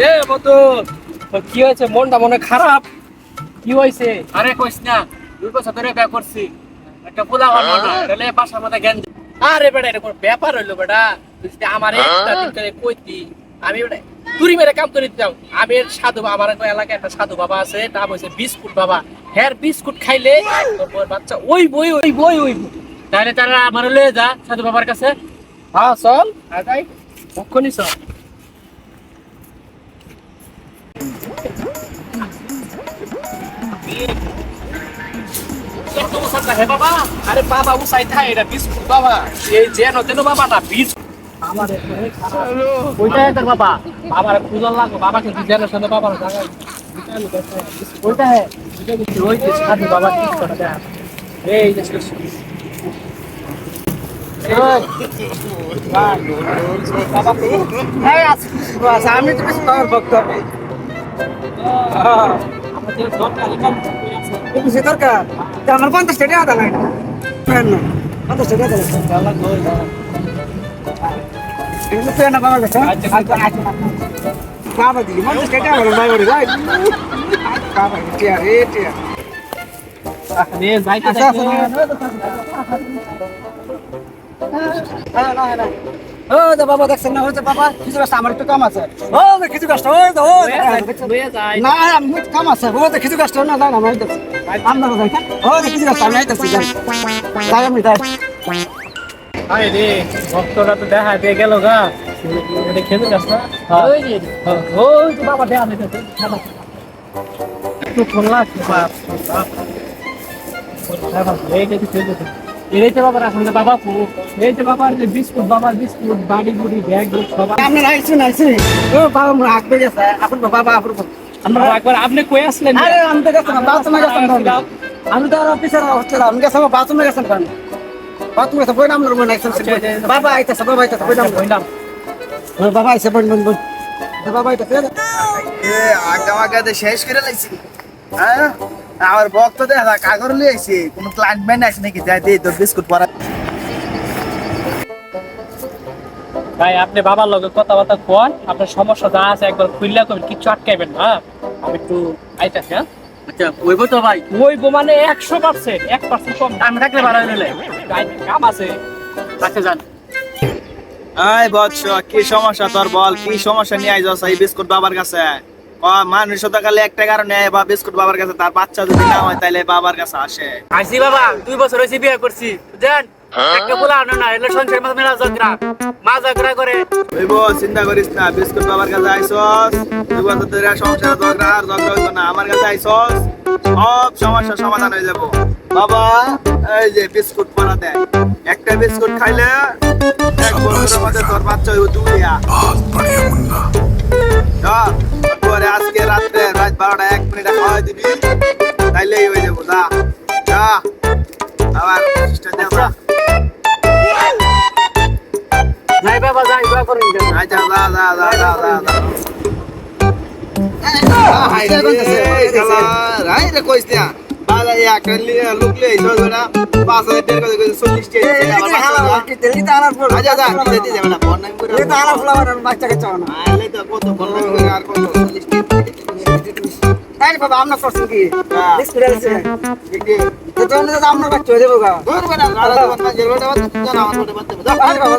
রে বন্ধু, কি হয়েছে? মনটা মনে খারাপ, কি হয়েছে? আরে কইস না, 2 বছর ধরে বিয়ে করছি, একটা পোলা হলো না, তাহলে বাসার মধ্যে জ্ঞান। আরে বেটা, এটা কোন ব্যাপার হইলো বেটা? তুই যদি আমার একটা দিন করে কইতি, আমি বেটা তুরি মেরে কাম করে দিতাম। আমি সাধু বাবা, আমার এলাকায় একটা সাধু বাবা আছে, নাম হয়েছে বিস্কুট বাবা। হ্যাঁ, বিস্কুট খাইলে তোর বউয়ের বাচ্চা ওই বই ওই বই ওই বই। তাহলে তারা আমার লয়ে যা সাধু বাবার কাছে। হ্যাঁ চল, আগাই কখনই চল। হে বাবা, আরে বাবা উসাই থাই, এটা বিস্কুট বাবা। এই যেন তেন বাবা না, বিস্কুট আমার ওইটা একটা বাবা। বাবার খুঁজল লাগো, বাবা কিন্তু জেনের সাথে বাবার জায়গায় ওইটা হ্যাঁ, ওই যে সাধু বাবা বিস্কুটটা দেয়। এই যে আমি তো বেশি পাওয়ার ভক্ত। বেশি দরকার আমার 50 টাকা আদা লাগে না 50 টাকা না বাবা কাছে বাবা দিলি 50 টাকা আমার মাই বাড়ি যাই বাবা টিয়া রে টিয়া যাইতে ও দা বাবা দেখছেন না হচ্ছে বাবা কিছু কষ্ট আমার একটু কম আছে ও কিছু কষ্ট ও না আমি কম আছে ও কিছু কষ্ট না জান আমার দেখছি আমরা যাই ও কিছু কষ্ট আমি আইতাছি যাই যাই আমি যাই আরে রে, ভক্তটা তো দেখা দিয়ে গেল গা। এটা খেতে যাস না? ওই যে ওই তো বাবা দেখা দিতেছে। একটু ফোন লাগছে বাপ বাপ। এই যে খেতে যাচ্ছে। এই যে বাবা রাখুন বাবা কো। এই যে বাবার যে বিস্কুট, বাবার বিস্কুট, বাড়ি বুড়ি ব্যাগ সব। আমরা আইছি নাইছি ও বাবা আমরা আগ পেয়ে গেছে আপন বাবা আপন আমরা একবার আপনি কই আসলেন? আরে আমি তো গেছিলাম বাথরুমে গেছিলাম আমি তো আর অফিসার হচ্ছিল আমি গেছিলাম বাথরুমে গেছিলাম বাথরুমে গেছে বই নাম মনে আইছেন বাবা আইতাছে বাবা আইতাছে বই নাম বাবা আইছে বই বই বাবা আইতাছে আগামাগাতে শেষ করে লাইছি। হ্যাঁ আমার ভক্ত দেখা কাগর লিয়ে আইছি, কোনো ক্লায়েন্ট ম্যান আছে নাকি যাই দে তোর বিস্কুট পরা। ভাই আপনি বাবার লগে কথাবার্তা কন, আপনার সমস্যা যা আছে একবার খুললা কবেন, কিছু আটকাইবেন না। আমি একটু আইতাছি। হ্যাঁ আচ্ছা ওইব তো ভাই, ওইবো মানে 100%, 1% কম আমি থাকলে ভালো হইলে কাম আছে। রাখতে যান। আয় বৎস, কি সমস্যা তোর বল, কি সমস্যা নিয়ে আইছস এই বিস্কুট বাবার কাছে? মানুষ তো খালি একটা কারণে বা বিস্কুট বাবার কাছে, তার বাচ্চা যদি না হয় তাহলে বাবার কাছে আসে। আইছি বাবা, 2 বছর হইছে বিয়ে করছি, বুঝছেন? একটা পোলা আনো না, এলে সংসার মধ্যে মেলা ঝগড়া, মা ঝগড়া করে। ওইব চিন্তা করিস না, বিস্কুট বাবার কাছে আইছস, 2 বছর ধরে সংসার ঝগড়া আর ঝগড়া হইতো না, আমার কাছে আইছস, সব সমস্যার সমাধান হয়ে যাব। বাবা এই যে বিস্কুট পরা দেয়, একটা বিস্কুট খাইলে 1 বছরের মধ্যে তোর বাচ্চা হইব 2টা। পরে আজকে রাত্রে রাত 12টা 1 মিনিটে খাওয়াই দিবি, তাইলেই হয়ে যাবো। যা যা আবার সিস্টার দেবা। যাই বাবা যাই, দোয়া করেন। আচ্ছা যা যা যা যা যা যা। হাই রে কইস না বালা একটা লোক লিয়ে আইছো না 5000 টাকা করে 40 টাকা আবার আচ্ছা যা দিতে যাবে না ফোন নাম করে এটা আলা ফ্লাওয়ার বাচ্চাকে চাও না আইলে তো কত ফোন নাম করে আর কত 40 টাকা তাই বাবা আমরা করছি কি বিস্কুট আছে ঠিক আছে তো তোমরা তো আমরা বাচ্চা দেবো গা ধরবে না গাড়া দেব না জেলটা জানা আমার বলতে পারতে আরে বাবা